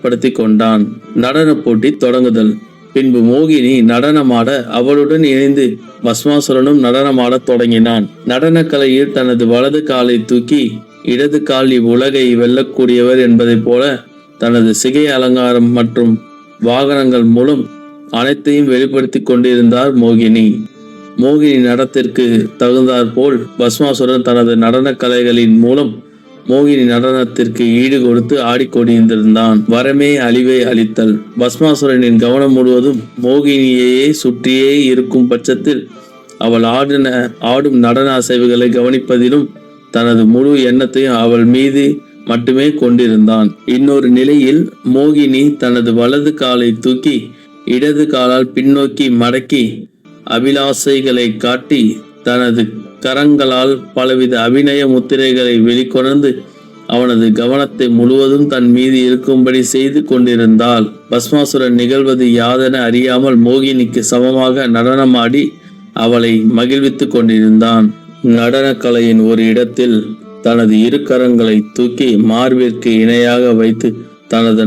தயார்படுத்தி கொண்டான். நடன போட்டி தொடங்குதல். பின்பு மோகினி நடனமாட அவளுடன் இணைந்து பஸ்மாசுரனும் நடனமாடத் தொடங்கினான். நடன கலையில் தனது வலது காலை தூக்கி இடது கால் இவ்வுலகை வெல்லக்கூடியவர் என்பதைப் போல தனது சிகை அலங்காரம் மற்றும் வாகனங்கள் மூலம் அனைத்தையும் வெளிப்படுத்தி கொண்டிருந்தார் மோகினி. மோகினி நடத்திற்கு தகுந்தாற் போல் பஸ்மாசுரன் தனது நடன கலைகளின் மூலம் மோகினி நடனத்திற்கு ஈடு கொடுத்து ஆடிக்கொண்டிருந்தான். வரமே அழிவை அளித்தல். பஸ்மாசுரனின் கவனம் முழுவதும் மோகினியையே சுற்றியே இருக்கும் பட்சத்தில் அவள் ஆடும் நடன அசைவுகளை கவனிப்பதிலும் தனது முழு எண்ணத்தையும் அவள் மீது மட்டுமே கொண்டிருந்தான். இன்னொரு நிலையில் மோகினி தனது வலது காலை தூக்கி இடது காலால் பின்னோக்கி மடக்கி அபிலாசைகளை காட்டி தனது கரங்களால் பலவித அபிநய முத்திரைகளை வெளிக்கொணர்ந்து அவனது கவனத்தை முழுவதும் தன் மீது இருக்கும்படி செய்து கொண்டிருந்தாள். பஸ்மாசுரன் நிகழ்வது யாதென அறியாமல் மோகினிக்கு சமமாக நடனமாடி அவளை மகிழ்வித்து கொண்டிருந்தான். நடன கலையின் ஒரு இடத்தில் தனது இரு கரங்களை தூக்கி மார்பிற்கு இணையாக வைத்து தனது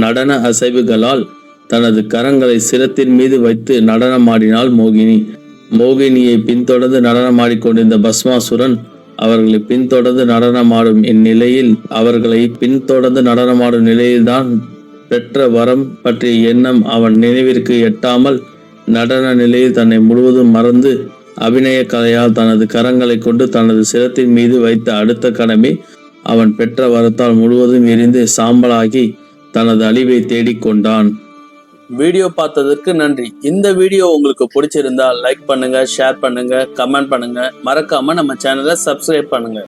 நடன அசைவுகளால் தனது கரங்களை சிரத்தின் மீது வைத்து நடனமாடினாள் மோகினி. மோகினியை பின்தொடர்ந்து நடனமாடிக்கொண்டிருந்த பஸ்மாசுரன் அவர்களை பின்தொடர்ந்து நடனமாடும் இந்நிலையில் நிலையில்தான் பெற்ற வரம் பற்றிய எண்ணம் அவன் நினைவிற்கு எட்டாமல் நடன நிலையில் தன்னை முழுவதும் மறந்து அபிநய கலையால் தனது கரங்களை கொண்டு தனது சிரத்தின் மீது வைத்த அடுத்த கணமே அவன் பெற்ற வரத்தால் முழுவதும் எரிந்து சாம்பலாகி தனது அழிவை தேடிக்கொண்டான். வீடியோ பார்த்ததற்கு நன்றி. இந்த வீடியோ உங்களுக்கு பிடிச்சிருந்தா லைக் பண்ணுங்க, ஷேர் பண்ணுங்க, கமெண்ட் பண்ணுங்க. மறக்காம நம்ம சேனலை சப்ஸ்கிரைப் பண்ணுங்க.